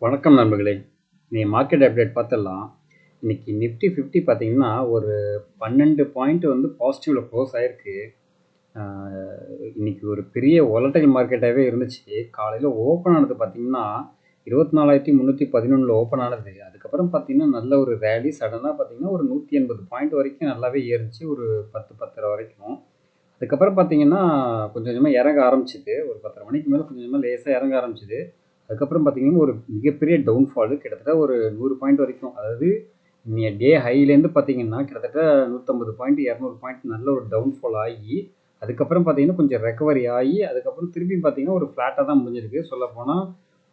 வணக்கம் நண்பர்களே. நீ மார்க்கெட் அப்டேட் பார்த்துடலாம். இன்னைக்கு நிஃப்டி 50 பார்த்தீங்கன்னா, ஒரு 12 பாயிண்ட் வந்து பாசிட்டிவ்ல க்ளோஸ் ஆயிருக்கு. அ இன்னைக்கு ஒரு பெரிய வோலடைல் மார்க்கெட்டாவே இருந்துச்சு. காலையில ஓப்பன் ஆனது பார்த்தீங்கன்னா, 24,311ல ஓப்பன் ஆனது. அதுக்கப்புறம் பார்த்தீங்கன்னா, நல்ல ஒரு ரேலி சடனா பார்த்தீங்கன்னா, ஒரு 180 பாயிண்ட் வரைக்கும் நல்லாவே ஏறுச்சு. ஒரு 10, 10:30 வரைக்கும். அதுக்கப்புறம் பார்த்தீங்கன்னா, கொஞ்சம் கொஞ்சமா இறங்க ஆரம்பிச்சுது. ஒரு 10:30 மணிக்கு மேல கொஞ்சம் கொஞ்சமா லேசா இறங்க ஆரம்பிச்சுது. அதுக்கப்புறம் பார்த்தீங்கன்னா, ஒரு மிகப்பெரிய டவுன்ஃபாலு கிட்டத்தட்ட ஒரு 100 பாயிண்ட் வரைக்கும். அதாவது நீங்க டே ஹைலேருந்து பார்த்தீங்கன்னா, கிட்டத்தட்ட 150 பாயிண்ட், 200 பாயிண்ட் நல்ல ஒரு டவுன்ஃபால் ஆகி, அதுக்கப்புறம் பார்த்தீங்கன்னா, கொஞ்சம் ரெக்கவரி ஆகி, அதுக்கப்புறம் திருப்பியும் பார்த்தீங்கன்னா, ஒரு ஃப்ளாட்டா தான் முடிஞ்சிருக்கு. சொல்லப்போனா,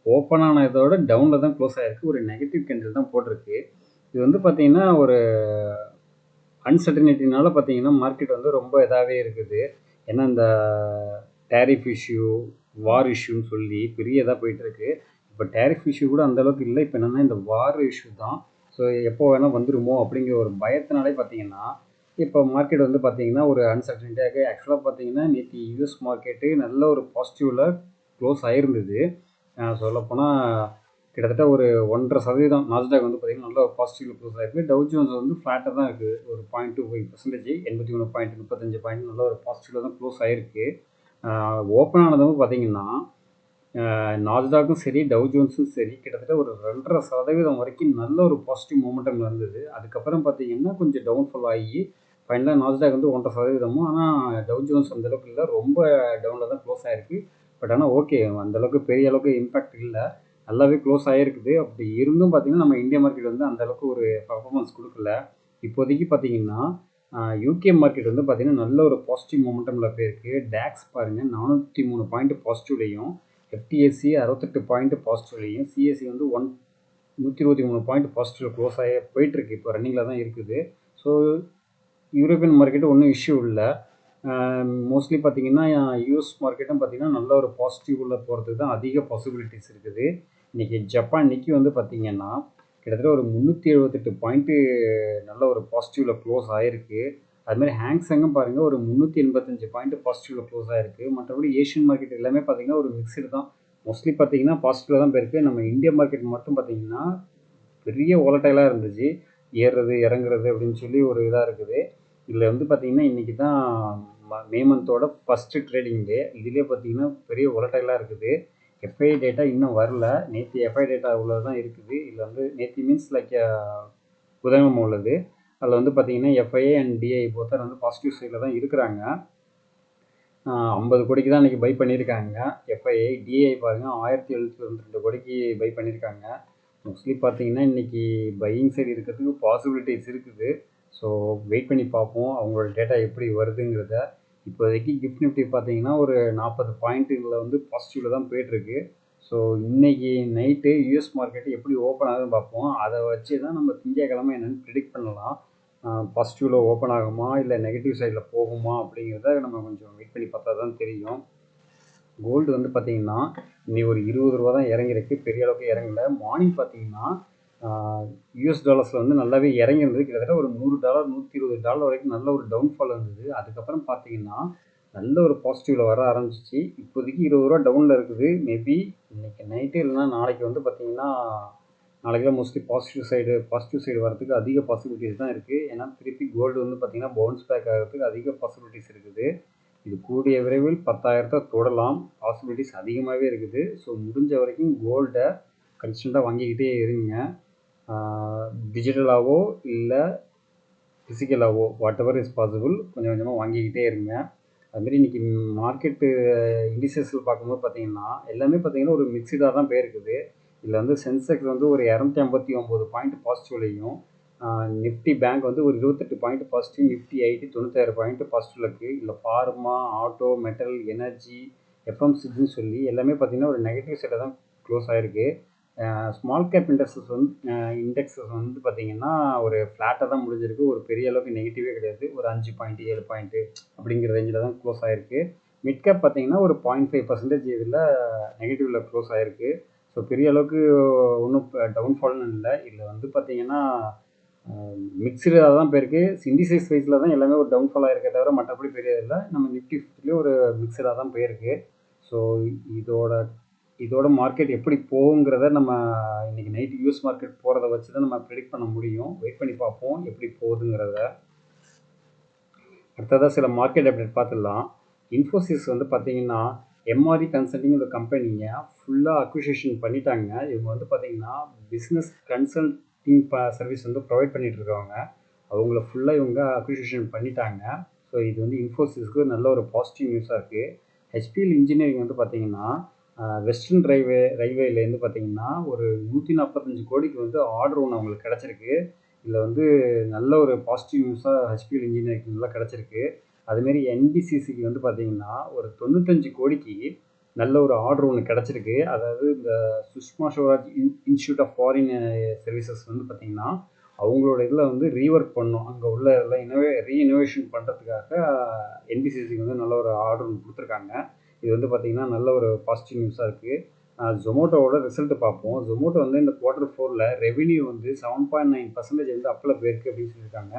ஓப்பன் ஆனதோட டவுன்ல தான் க்ளோஸ் ஆயிருக்கு. ஒரு நெகட்டிவ் கேண்டில் தான் போட்டிருக்கு. இது வந்து பார்த்தீங்கன்னா, ஒரு அன்சர்டனிட்டினால பார்த்தீங்கன்னா, மார்க்கெட் வந்து ரொம்ப இதாவே இருக்குது. ஏன்னா, இந்த டேரிஃப் இஷ்யூ, வார் இஷ்யூன்னு சொல்லி பெரிய இதா போயிட்டுருக்கு. இப்போ டேரிஃப் இஷ்யூ கூட அந்த அளவுக்கு இல்ல. இப்போ என்னன்னா இந்த வார் இஷ்யூ தான். ஸோ எப்போ வேணா வந்துருமோ அப்படிங்கிற ஒரு பயத்தினாலே பார்த்தீங்கன்னா, இப்போ மார்க்கெட் வந்து பார்த்தீங்கன்னா, ஒரு அன்சர்டனிட்டியாக ஆக்சுவலா பார்த்தீங்கன்னா, நேத்து யுஎஸ் மார்க்கெட்டு நல்ல ஒரு பாசிட்டிவ்ல க்ளோஸ் ஆயிருந்தது. சொல்லப்போனா கிட்டத்தட்ட ஒரு 1.5% நாஸ்டாக் வந்து பார்த்தீங்கன்னா, நல்ல ஒரு பாசிட்டிவ்ல க்ளோஸ் ஆயிருக்கு. டவ் ஜோன்ஸ் வந்து ஃப்ளாட்டா தான் இருக்குது. ஒரு 0.25% 83.35 பாயிண்ட் நல்ல ஒரு பாசிட்டிவ்ல தான் க்ளோஸ் ஆயிருக்கு. ஓப்பன் ஆனதும் பார்த்தீங்கன்னா, நாஸ்டாக்கும் சரி, டவ் ஜோன்ஸும் சரி கிட்டத்தட்ட ஒரு 2.5% வரைக்கும் நல்ல ஒரு பாசிட்டிவ் மொமெண்டம் இருந்தது. அதுக்கப்புறம் பார்த்தீங்கன்னா, கொஞ்சம் டவுன்ஃபால் ஆகி ஃபைனலா நாஸ்டாக் வந்து 1.5%. ஆனால் டவ் ஜோன்ஸ் அந்த அளவுக்கு இல்ல. ரொம்ப டவுன்ல தான் க்ளோஸ் ஆயிருக்கு. பட் ஆனால் ஓகே, அந்த அளவுக்கு பெரிய அளவுக்கு இம்பாக்ட் இல்ல. நல்லாவே க்ளோஸ் ஆயிருக்குது. அப்படி இருந்தும் பார்த்தீங்கன்னா, நம்ம இந்தியா மார்க்கெட் வந்து அந்த அளவுக்கு ஒரு பெர்ஃபார்மன்ஸ் குடுக்கல. இப்போதைக்கு பார்த்தீங்கன்னா, யுகே மார்க்கெட் வந்து பார்த்தீங்கன்னா, நல்ல ஒரு பாசிட்டிவ் மொமெண்டம்ல போயிருக்கு. டாக்ஸ் பாருங்க 403 பாயிண்ட் பாசிட்டிவ்லயும், எஃப்டிஎஸ்சி 68 பாயிண்ட் பாசிட்டிவ்லயும், சிஎஸ்சி வந்து 123 பாயிண்ட் பாசிட்டிவ்ல க்ளோஸ் ஆகி போயிட்டுருக்கு. இப்போ ரன்னிங்ல தான் இருக்குது. ஸோ யூரோப்பியன் மார்க்கெட் ஒன்றும் இஷ்யூ இல்ல. மோஸ்ட்லி பார்த்தீங்கன்னா, யுஎஸ் மார்க்கெட்டும் பார்த்தீங்கன்னா, நல்ல ஒரு பாசிட்டிவ்ல போறதுக்கு தான் அதிக பாசிபிலிட்டிஸ் இருக்குது. இன்னைக்கு ஜப்பான் நிக்கி வந்து பார்த்தீங்கன்னா, கிட்டத்தட்ட ஒரு 378 பாயிண்ட்டு நல்ல ஒரு பாசிட்டிவ்ல க்ளோஸ் ஆயிருக்கு. அதுமாரி ஹேங்செங்கும் பாருங்க ஒரு 385 பாயிண்ட் பாசிட்டிவ்ல க்ளோஸ் ஆயிருக்கு. மற்றபடி ஏஷியன் மார்க்கெட் எல்லாமே பார்த்தீங்கன்னா, ஒரு மிக்ஸ்டு தான். மோஸ்ட்லி பார்த்தீங்கன்னா, பாசிட்டிவ்ல தான் போயிருக்கு. நம்ம இந்தியா மார்க்கெட் மட்டும் பார்த்தீங்கன்னா, பெரிய வோலடைலா இருந்துச்சு. ஏறுறது, இறங்குறது அப்படின்னு சொல்லி ஒரு இதா இருக்குது. இதில வந்து பார்த்தீங்கன்னா, இன்னைக்கு தான் மே மந்தோட ஃபர்ஸ்ட் ட்ரேடிங் டே. இதிலேயே பார்த்தீங்கன்னா, பெரிய வோலடைலா இருக்குது. எஃப்ஐ டேட்டா இன்னும் வரல. நேத்து எஃப்ஐ டேட்டா இவ்வளவு தான் இருக்குது. இதில வந்து நேத்து மீன்ஸ் லைக் புதன்கிழமை உள்ளது. அதில வந்து பார்த்தீங்கன்னா, FII and DII both are வந்து பாசிட்டிவ் சைட்ல தான் இருக்கிறாங்க. 50 கோடிக்கு தான் இன்னைக்கு பை பண்ணியிருக்காங்க. எஃப்ஐஐ, டிஐ பாருங்க 1792 கோடிக்கு பை பண்ணியிருக்காங்க. மோஸ்ட்லி பார்த்தீங்கன்னா, இன்னைக்கு பையிங் சைடு இருக்கிறதுக்கு பாசிபிலிட்டிஸ் இருக்குது. ஸோ வெயிட் பண்ணி பார்ப்போம். அவங்களோட டேட்டா எப்படி வருதுங்கிறத. இப்போதைக்கு கிஃப்ட் நிஃப்டி பார்த்தீங்கன்னா, ஒரு 40 பாயிண்ட்டுல வந்து பாசிட்டிவ்ல தான் போயிட்டுருக்கு. ஸோ இன்னைக்கு நைட்டு யுஎஸ் மார்க்கெட் எப்படி ஓப்பன் ஆகுதுன்னு பார்ப்போம். அதை வச்சு தான் நம்ம திங்கட்கிழமை என்னன்னு ப்ரிடிக்ட் பண்ணலாம். பாசிட்டிவ்ல ஓப்பன் ஆகுமா, இல்லை நெகட்டிவ் சைடில் போகுமா அப்படிங்கிறத நம்ம கொஞ்சம் வெயிட் பண்ணி பார்த்தா தான் தெரியும். கோல்டு வந்து பார்த்தீங்கன்னா, இன்னைக்கு ஒரு ரூ. 20 தான் இறங்கியிருக்கு. பெரிய அளவுக்கு இறங்கல. மார்னிங் பார்த்தீங்கன்னா, யுஎஸ் டாலர்ஸில் வந்து நல்லாவே இறங்கியிருந்தது. கிட்டத்தட்ட ஒரு $100, $120 வரைக்கும் நல்ல ஒரு டவுன்ஃபால் இருந்தது. அதுக்கப்புறம் பார்த்தீங்கன்னா, நல்ல ஒரு பாசிட்டிவ்ல வர ஆரம்பிச்சிச்சு. இப்போதைக்கு ரூ. 20 டவுன்ல இருக்குது. மேபி இன்னைக்கு நைட்டு இல்லைன்னா நாளைக்கு வந்து பார்த்தீங்கன்னா, நாளைக்கெல்லாம் மோஸ்ட்லி பாசிட்டிவ் சைடு வரதுக்கு அதிக பாசிபிலிட்டிஸ் தான் இருக்குது. ஏன்னா திருப்பி கோல்டு வந்து பார்த்தீங்கன்னா, பவுன்ஸ் பேக் ஆகிறதுக்கு அதிக பாசிபிலிட்டிஸ் இருக்குது. இது கூடிய விரைவில் 10,000 தொடலாம். பாசிபிலிட்டிஸ் அதிகமாகவே இருக்குது. ஸோ முடிஞ்ச வரைக்கும் கோல்டை கன்ஸ்டண்ட்டாக வாங்கிக்கிட்டே இருங்க. டிஜிட்டலாவோ இல்லை ஃபிசிக்கலாவோ வாட் எவர் இஸ் பாசிபிள் கொஞ்சம் கொஞ்சமாக வாங்கிக்கிட்டே இருங்க. அதுமாரி இன்னைக்கு மார்க்கெட்டு இண்டிசஸில் பார்க்கும்போது பார்த்தீங்கன்னா, எல்லாமே பார்த்தீங்கன்னா ஒரு மிக்சடாக தான் போயிருக்குது. இதில் வந்து சென்செக்ஸ் வந்து ஒரு 259 பாயிண்ட் பாசிட்டிவ்லையும், நிஃப்டி பேங்க் வந்து ஒரு 28 point positive, Nifty IT 96 point பாசிட்டிவ்ல இருக்குது. இல்லை ஃபார்மா, ஆட்டோ, மெட்டல், எனர்ஜி, எஃப்எம்சிஜின்னு சொல்லி எல்லாமே பார்த்தீங்கன்னா ஒரு நெகட்டிவ் சைடில் தான் க்ளோஸ் ஆயிருக்கு. ஸ்மால் கேப் இண்டெக்ஸஸ் வந்து பார்த்தீங்கன்னா ஒரு ஃப்ளாட்டாக தான் முடிஞ்சிருக்கு. ஒரு பெரிய அளவுக்கு நெகட்டிவே கிடையாது. ஒரு 5 பாயிண்ட் 7 பாயிண்ட் அப்படிங்கிற ரேஞ்சில் தான் க்ளோஸ் ஆயிருக்கு. மிட் கேப் பார்த்தீங்கன்னா ஒரு 0.5% இதில் நெகட்டிவ்ல க்ளோஸ் ஆயிருக்கு. ஸோ பெரிய அளவுக்கு ஒன்றும் டவுன்ஃபால்னு இல்லை. இதில் வந்து பார்த்தீங்கன்னா மிக்சடாக தான் போயிருக்கு. இண்டிசைஸ் வைஸில் தான் எல்லாமே ஒரு டவுன்ஃபால் ஆயிருக்கே தவிர மற்றபடி பெரிய இல்லை. நம்ம நிஃப்டி ஃபிஃப்டிலேயே ஒரு மிக்சடாக தான் போயிருக்கு. ஸோ இதோட இதோட மார்க்கெட் எப்படி போகுங்கிறத நம்ம இன்றைக்கி நைட்டு யூஎஸ் மார்க்கெட் போகிறத வச்சு தான் நம்ம ப்ரெடிக்ட் பண்ண முடியும். வெயிட் பண்ணி பார்ப்போம் எப்படி போகுதுங்கிறத. அடுத்ததாக சில மார்க்கெட் அப்டேட் பார்த்துடலாம். இன்ஃபோசிஸ் வந்து பார்த்தீங்கன்னா எம்ஆர்இ கன்சல்டிங் ஒரு கம்பெனியை ஃபுல்லாக அக்விசிஷன் பண்ணிட்டாங்க. இவங்க வந்து பார்த்தீங்கன்னா பிஸ்னஸ் கன்சல்டிங் சர்வீஸ் வந்து ப்ரொவைட் பண்ணிகிட்டு இருக்காங்க. அவங்கள ஃபுல்லாக இவங்க அக்விசிஷன் பண்ணிட்டாங்க. ஸோ இது வந்து இன்ஃபோசிஸ்க்கு நல்ல ஒரு பாசிட்டிவ் நியூஸாக இருக்குது. ஹெச்பிஎல் இன்ஜினியரிங் வந்து பார்த்தீங்கன்னா வெஸ்டர்ன் ரயில்வேலேருந்து பார்த்தீங்கன்னா ஒரு 145 கோடிக்கு வந்து ஆர்டர் ஒன்று அவங்களுக்கு கிடச்சிருக்கு. இதில் வந்து நல்ல ஒரு பாசிட்டிவ் நியூஸாக ஹெச்பிஎல் இன்ஜினியரிங் நல்லா கிடச்சிருக்கு. அதுமாரி என்பிசிசிக்கு வந்து பார்த்தீங்கன்னா ஒரு 95 கோடிக்கு நல்ல ஒரு ஆர்டர் ஒன்று கிடச்சிருக்கு. அதாவது இந்த Sushma Swaraj institute of foreign services வந்து பார்த்திங்கன்னா அவங்களோட இதில் வந்து ரீஒர்க் பண்ணோம். அங்கே உள்ள எல்லாம் ரீஇனோவேஷன் பண்ணுறதுக்காக என்பிசிசிக்கு வந்து நல்ல ஒரு ஆர்டர் ஒன்று கொடுத்துருக்காங்க. இது வந்து பார்த்திங்கன்னா நல்ல ஒரு பாசிட்டிவ் நியூஸாக இருக்குது. ஜொமோட்டோவோட ரிசல்ட்டு பார்ப்போம். ஜொமோட்டோ வந்து இந்த Q4 ரெவென்யூ வந்து 7.9% வந்து அப்பில் போயிருக்கு அப்படின்னு சொல்லியிருக்காங்க.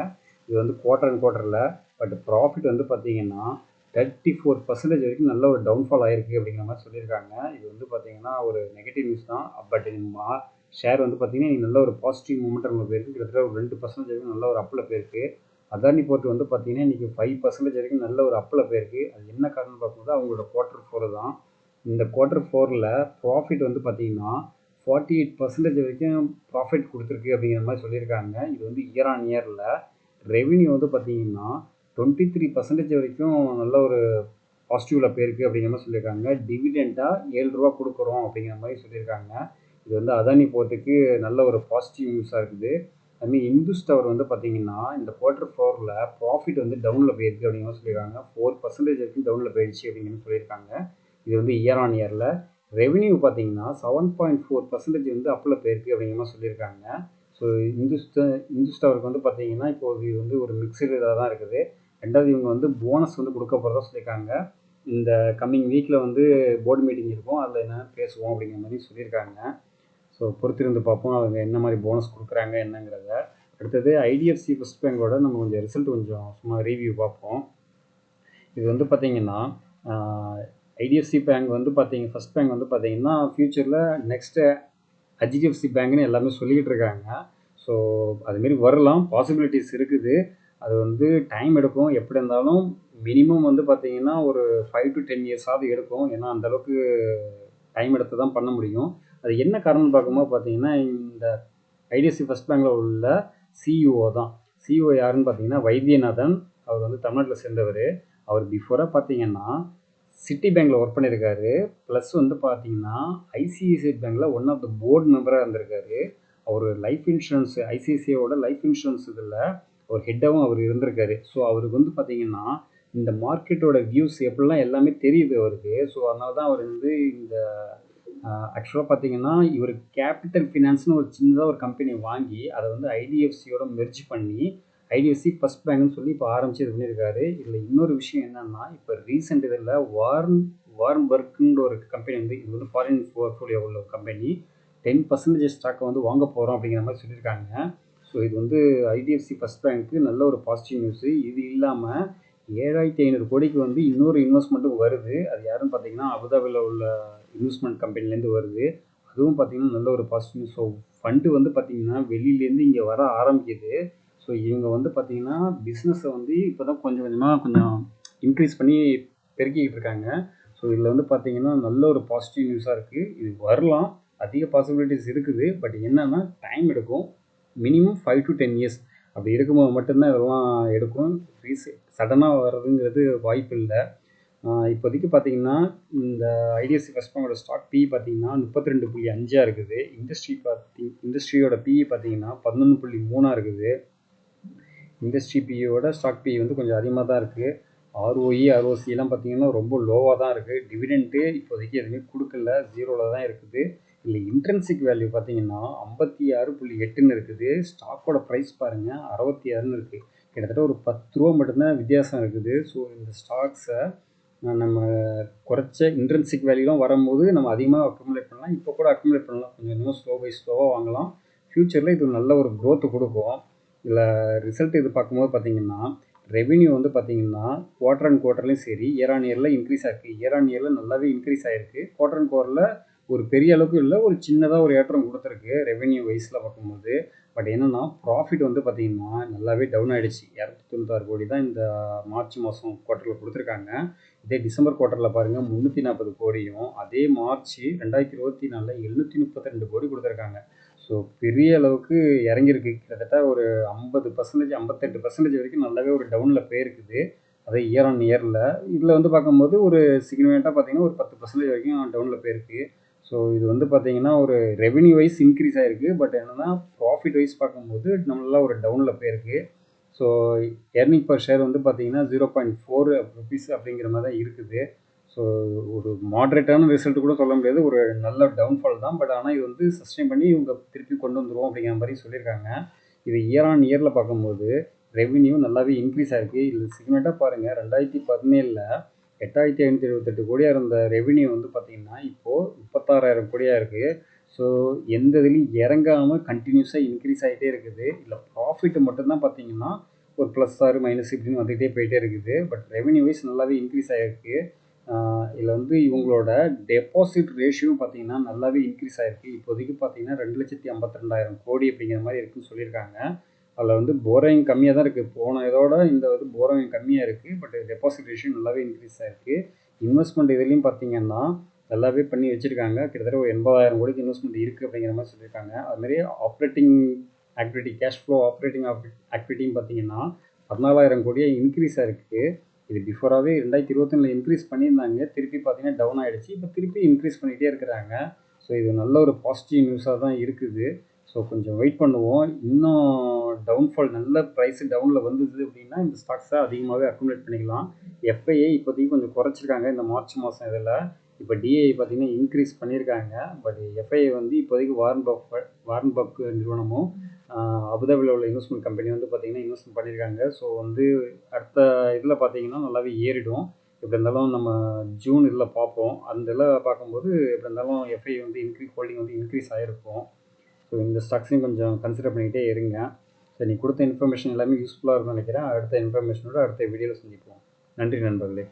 இது வந்து குவார்ட்டரில். பட் ப்ராஃபிட் வந்து பார்த்தீங்கன்னா 34% வரைக்கும் நல்ல ஒரு டவுன்ஃபால் ஆகிருக்கு அப்படிங்கிற மாதிரி சொல்லியிருக்காங்க. இது வந்து பார்த்தீங்கன்னா ஒரு நெகட்டிவ் நியூஸ் தான். பட் ஷேர் வந்து பார்த்தீங்கன்னா நல்ல ஒரு பாசிட்டிவ் மூமெண்ட்டில் போயிருக்கு. கிட்டத்தட்ட ஒரு 2% வரைக்கும் நல்ல ஒரு அப்பில் போயிருக்கு. அதானி போர்ட் வந்து பார்த்தீங்கன்னா இன்றைக்கி 5% வரைக்கும் நல்ல ஒரு அப்பில் போயிருக்கு. அது என்ன காரணம் பார்க்கும்போது அவங்களோட Q4 தான். இந்த Q4 ப்ராஃபிட் வந்து பார்த்தீங்கன்னா 48% வரைக்கும் ப்ராஃபிட் கொடுத்துருக்கு அப்படிங்கிற மாதிரி சொல்லியிருக்காங்க. இது வந்து இயர் ஆன் இயரில். ரெவென்யூ வந்து பார்த்தீங்கன்னா 23% வரைக்கும் நல்ல ஒரு பாசிட்டிவில் போயிருக்கு அப்படிங்கிற மாதிரி சொல்லியிருக்காங்க. டிவிடெண்டாக ₹7 கொடுக்குறோம் அப்படிங்கிற மாதிரி சொல்லியிருக்காங்க. இது வந்து அதானி போர்ட்டுக்கு நல்ல ஒரு பாசிட்டிவ் நியூஸாக இருக்குது. அதுமாதிரி இந்துஸ் டவர் வந்து பார்த்தீங்கன்னா இந்த Q4 ப்ராஃபிட் வந்து டவுனில் போயிருக்கு அப்படிங்கிற மாதிரி சொல்லியிருக்காங்க. 4% வரைக்கும் டவுனில் போயிடுச்சு அப்படிங்கிற மாதிரி சொல்லியிருக்காங்க. இது வந்து இயர் ஆன் இயரில். ரெவென்யூ பார்த்தீங்கன்னா 7.4% வந்து அப்பில் போயிருக்கு அப்படிங்கிற மாதிரி சொல்லியிருக்காங்க. ஸோ இந்துஸ் டவருக்கு வந்து பார்த்தீங்கன்னா இப்போ இது வந்து ஒரு மிக்சடு இதாக தான் இருக்குது. ரெண்டாவது இவங்க வந்து போனஸ் வந்து கொடுக்க போகிறதா சொல்லியிருக்காங்க. இந்த கம்மிங் வீக்கில் வந்து போர்டு மீட்டிங் இருக்கும், அதில் என்னென்ன பேசுவோம் அப்படிங்கிற மாதிரி சொல்லியிருக்காங்க. ஸோ பொறுத்திருந்து பார்ப்போம் அவங்க என்ன மாதிரி போனஸ் கொடுக்குறாங்க என்னங்கிறத. அடுத்தது ஐடிஎஃப்சி ஃபர்ஸ்ட் பேங்கோட நம்ம கொஞ்சம் ரிசல்ட் கொஞ்சம் சும்மா ரிவ்யூ பார்ப்போம். இது வந்து பார்த்திங்கன்னா ஐடிஎஃப்சி பேங்க் வந்து ஃபர்ஸ்ட் பேங்க் வந்து பார்த்திங்கன்னா ஃப்யூச்சரில் நெக்ஸ்ட்டு ஹெச்டிஎஃப்சி பேங்க்னு எல்லாமே சொல்லிக்கிட்டு இருக்காங்க. ஸோ அதுமாரி வரலாம், பாசிபிலிட்டிஸ் இருக்குது. அது வந்து டைம் எடுக்கும். எப்படி இருந்தாலும் மினிமம் வந்து பார்த்திங்கன்னா ஒரு 5 to 10 இயர்ஸாவது எடுக்கும். ஏன்னா அந்தளவுக்கு டைம் எடுத்து தான் பண்ண முடியும். அது என்ன காரணம்னு பார்க்கும்போது பார்த்திங்கன்னா இந்த ஐடிஎஃப்சி ஃபர்ஸ்ட் பேங்கில் உள்ள சிஇஓ தான். சிஇஓ யாருன்னு பார்த்தீங்கன்னா வைத்தியநாதன். அவர் வந்து தமிழ்நாட்டில் சேர்ந்தவர். அவர் பிஃபோராக பார்த்தீங்கன்னா சிட்டி பேங்க்கில் ஒர்க் பண்ணியிருக்காரு. ப்ளஸ் வந்து பார்த்தீங்கன்னா ஐசிஐசிஐ பேங்க்கில் ஒன் ஆஃப் த போர்டு மெம்பராக இருந்திருக்காரு. அவர் லைஃப் இன்சூரன்ஸ் ஐசிஐசிஐயோட லைஃப் இன்சூரன்ஸ் இதில் ஒரு ஹெட்டாகவும் அவர் இருந்திருக்காரு. ஸோ அவருக்கு வந்து பார்த்தீங்கன்னா இந்த மார்க்கெட்டோட வியூஸ் எப்படிலாம் எல்லாமே தெரியுது அவருக்கு. ஸோ அதனால தான் அவர் வந்து இந்த ஆக்சுவலாக பார்த்தீங்கன்னா இவர் கேபிட்டல் ஃபினான்ஸ்னு ஒரு சின்னதாக ஒரு கம்பெனி வாங்கி அதை வந்து ஐடிஎஃப்சியோட மெர்ஜ் பண்ணி ஐடிஎஃப்சி ஃபர்ஸ்ட் பேங்க்னு சொல்லி இப்போ ஆரம்பிச்சு இது பண்ணியிருக்காரு. இதில் இன்னொரு விஷயம் என்னென்னா இப்போ ரீசெண்ட் இதில் வார்ன்பர்க்குன்ற ஒரு கம்பெனி வந்து இது வந்து ஃபாரின் போர்ட்ஃபோலியோ உள்ள ஒரு கம்பெனி 10% ஸ்டாக்கை வந்து வாங்க போகிறோம் அப்படிங்கிற மாதிரி சொல்லியிருக்காங்க. ஸோ இது வந்து ஐடிஎஃப்சி ஃபர்ஸ்ட் பேங்க்கு நல்ல ஒரு பாசிட்டிவ் நியூஸு. இது இல்லாமல் 7500 கோடிக்கு வந்து இன்னொரு இன்வெஸ்ட்மெண்ட்டும் வருது. அது யாருன்னு பார்த்தீங்கன்னா அபுதாபியில் உள்ள இன்வெஸ்ட்மெண்ட் கம்பெனிலேருந்து வருது. அதுவும் பார்த்தீங்கன்னா நல்ல ஒரு பாசிட்டிவ் நியூஸ். ஸோ ஃபண்டு வந்து பார்த்தீங்கன்னா வெளியிலேருந்து இங்கே வர ஆரம்பிக்குது. ஸோ இவங்க வந்து பார்த்தீங்கன்னா பிஸ்னஸை வந்து இப்போ தான் கொஞ்சம் கொஞ்சமாக இன்க்ரீஸ் பண்ணி பெருக்கிக்கிட்டு இருக்காங்க. ஸோ இதில் வந்து பார்த்தீங்கன்னா நல்ல ஒரு பாசிட்டிவ் நியூஸாக இருக்குது. இது வரலாம், அதிக பாசிபிலிட்டிஸ் இருக்குது. பட் என்னென்னா டைம் எடுக்கும். மினிமம் 5 to 10 இயர்ஸ் அப்படி இருக்கும்போது மட்டும்தான் இதெல்லாம் எடுக்கும். சடனாக வர்றதுங்கிறது வாய்ப்பு இல்லை. இப்போதைக்கு பார்த்தீங்கன்னா இந்த ஐடிஎஃப்சி ஃபர்ஸ்ட் பேங்கோட ஸ்டாக் பிஇ பார்த்தீங்கன்னா 32.5 இருக்குது. இண்டஸ்ட்ரியோட பிஇ பார்த்தீங்கன்னா 11.3 இருக்குது. இண்டஸ்ட்ரி பிஇயோட ஸ்டாக் பிஇ வந்து கொஞ்சம் அதிகமாக தான் இருக்குது. ஆர்ஓஇ ஆர்ஓசிலாம் பார்த்தீங்கன்னா ரொம்ப லோவாக தான் இருக்குது. டிவிடெண்ட்டு இப்போதைக்கு எதுவுமே கொடுக்கல, 0ல் தான் இருக்குது. இல்லை இன்ட்ரென்சிக் வேல்யூ பார்த்தீங்கன்னா 56.8ன்னு இருக்குது. ஸ்டாக்கோட ப்ரைஸ் பாருங்கள் 66ன்னு இருக்குது. கிட்டத்தட்ட ஒரு ₹10 மட்டும்தான் வித்தியாசம் இருக்குது. ஸோ இந்த ஸ்டாக்ஸை நம்ம குறைச்ச இன்ட்ரென்சிக் வேல்யூலாம் வரும்போது நம்ம அதிகமாக அக்குமுலேட் பண்ணலாம். இப்போ கூட அக்குமுலேட் பண்ணலாம், கொஞ்சம் இன்னும் ஸ்லோவாக வாங்கலாம். ஃப்யூச்சரில் இது நல்ல ஒரு க்ரோத்து கொடுக்கும். இதில் ரிசல்ட் இது பார்க்கும்போது பார்த்தீங்கன்னா ரெவென்யூ வந்து பார்த்தீங்கன்னா குவார்ட்டர் அண்ட் குவார்ட்டர்லையும் சரி இயர் ஆன் இயரில் இன்க்ரீஸ் ஆகிருக்கு. இயர் ஆன் இயரில் நல்லாவே இன்க்ரீஸ் ஆகிருக்கு. குவார்ட்டர் அண்ட் குவார்ட்டரில் ஒரு பெரிய அளவுக்கு இல்லை, ஒரு சின்னதாக ஒரு ஏற்றம் கொடுத்துருக்கு ரெவென்யூ வைஸில் பார்க்கும்போது. பட் என்னென்னா ப்ராஃபிட் வந்து பார்த்திங்கன்னா நல்லாவே டவுன் ஆகிடுச்சு. 296 கோடி தான் இந்த மார்ச் மாதம் குவார்ட்டரில் கொடுத்துருக்காங்க. இதே டிசம்பர் குவார்ட்டரில் பாருங்கள் 340 கோடியும், அதே மார்ச் 2024 732 கோடி கொடுத்துருக்காங்க. ஸோ பெரிய அளவுக்கு இறங்கியிருக்கு. கிட்டத்தட்ட ஒரு 50%, 58% வரைக்கும் நல்லாவே ஒரு டவுனில் போயிருக்குது. அதே இயர் ஆன் இயரில். இதில் வந்து பார்க்கும்போது ஒரு சிக்னிஃபிகண்ட்டாக பார்த்தீங்கன்னா ஒரு 10% வரைக்கும் டவுனில் போயிருக்கு. ஸோ இது வந்து பார்த்தீங்கன்னா ஒரு ரெவென்யூ வைஸ் இன்க்ரீஸ் ஆகிருக்கு. பட் என்னென்னா ப்ராஃபிட் வைஸ் பார்க்கும்போது நம்மளாம் ஒரு டவுனில் போயிருக்கு. ஸோ எர்னிங் பர் ஷேர் வந்து பார்த்தீங்கன்னா 0.4 ருபீஸ் அப்படிங்கிற மாதிரி தான் இருக்குது. ஸோ ஒரு மாட்ரேட்டான ரிசல்ட் கூட சொல்ல முடியாது, ஒரு நல்ல டவுன்ஃபால் தான். பட் ஆனால் இது வந்து சஸ்டெயின் பண்ணி இவங்க திருப்பி கொண்டு வந்துருவோம் அப்படிங்கிற மாதிரி சொல்லியிருக்காங்க. இது இயர் ஆன் இயரில் பார்க்கும்போது ரெவென்யூ நல்லாவே இன்க்ரீஸ் ஆகிருக்கு. இதில் சிக்மெண்ட்டாக பாருங்கள், 2017 8,578 கோடியாக இருந்த ரெவென்யூ வந்து பார்த்திங்கன்னா இப்போது 36,000 கோடியாக இருக்குது. ஸோ எந்த இதுலையும் இறங்காமல் கண்டினியூஸாக இன்க்ரீஸ் ஆகிட்டே இருக்குது. இல்லை ப்ராஃபிட் மட்டும்தான் பார்த்திங்கன்னா ஒரு ப்ளஸ் ஆர் மைனஸ் இப்படின்னு வந்துகிட்டே போயிட்டே இருக்குது. பட் ரெவென்யூ வைஸ் நல்லாவே இன்க்ரீஸ் ஆகிருக்கு. இதில் வந்து இவங்களோட டெபாசிட் ரேஷியோ பார்த்திங்கன்னா நல்லாவே இன்க்ரீஸ் ஆகிருக்கு. இப்போதைக்கு பார்த்திங்கன்னா 2,52,000 கோடி அப்படிங்கிற மாதிரி இருக்குதுன்னு சொல்லியிருக்காங்க. அதில் வந்து போரோயிங் கம்மியாக தான் இருக்குது. போன இதோட இந்த வந்து போரோயிங் கம்மியாக இருக்குது. பட் டெபாசிட் ரேஷியோ நல்லாவே இன்க்ரீஸ் ஆகிருக்கு. இன்வெஸ்ட்மெண்ட் இதுலேயும் பார்த்திங்கன்னா நல்லாவே பண்ணி வச்சுருக்காங்க. கிட்டத்தட்ட ஒரு 80,000 கோடிக்கு இன்வெஸ்ட்மெண்ட் இருக்குது அப்படிங்கிற மாதிரி சொல்லியிருக்காங்க. அதுமாதிரி operating activity, cash flow operating ஆக்டிவிட்டியும் பார்த்திங்கன்னா 14,000 கோடியாக இன்க்ரீஸ் ஆகிருக்கு. இது பிஃபோராகவே 2021 இன்க்ரீஸ் பண்ணியிருந்தாங்க. திருப்பி பார்த்திங்கன்னா டவுன் ஆகிடுச்சு. இப்போ திருப்பி இன்க்ரீஸ் பண்ணிகிட்டே இருக்கிறாங்க. ஸோ இது நல்ல ஒரு பாசிட்டிவ் நியூஸாக தான் இருக்குது. ஸோ கொஞ்சம் வெயிட் பண்ணுவோம். இன்னும் டவுன்ஃபால் நல்ல ப்ரைஸ் டவுனில் வந்தது அப்படின்னா இந்த ஸ்டாக்ஸை அதிகமாகவே அக்குமுலேட் பண்ணிக்கலாம். எஃப்ஐஐ இப்போதைக்கு கொஞ்சம் குறைச்சிருக்காங்க இந்த மார்ச் மாதம். இதில் இப்போ டிஐ பார்த்திங்கன்னா இன்க்ரீஸ் பண்ணியிருக்காங்க. பட் எஃப்ஐஐ வந்து இப்போதைக்கு வாரன் பஃப் நிறுவனமும் அபுதாபியில் உள்ள இன்வெஸ்ட்மெண்ட் கம்பெனி வந்து பார்த்திங்கன்னா இன்வெஸ்ட்மெண்ட் பண்ணியிருக்காங்க. ஸோ வந்து அடுத்த இதில் பார்த்திங்கன்னா நல்லாவே ஏறிடும். எப்படி இருந்தாலும் நம்ம ஜூன் இதில் பார்ப்போம். அந்த இதில் பார்க்கும்போது எப்படி இருந்தாலும் எஃப்ஐஐ வந்து ஹோல்டிங் வந்து இன்க்ரீஸ் ஆகிருக்கும். ஸோ இந்த ஸ்டாக்ஸையும் கொஞ்சம் கன்சிடர் பண்ணிக்கிட்டே இருங்க. சரி, நீ கொடுத்த இன்ஃபர்மேஷன் எல்லாமே யூஸ்ஃபுல்லாக இருக்கும்னு நினைக்கிறேன். அடுத்த இன்ஃபர்மேஷனோட அடுத்த வீடியோவில் சந்திப்போம். நன்றி நண்பர்களே.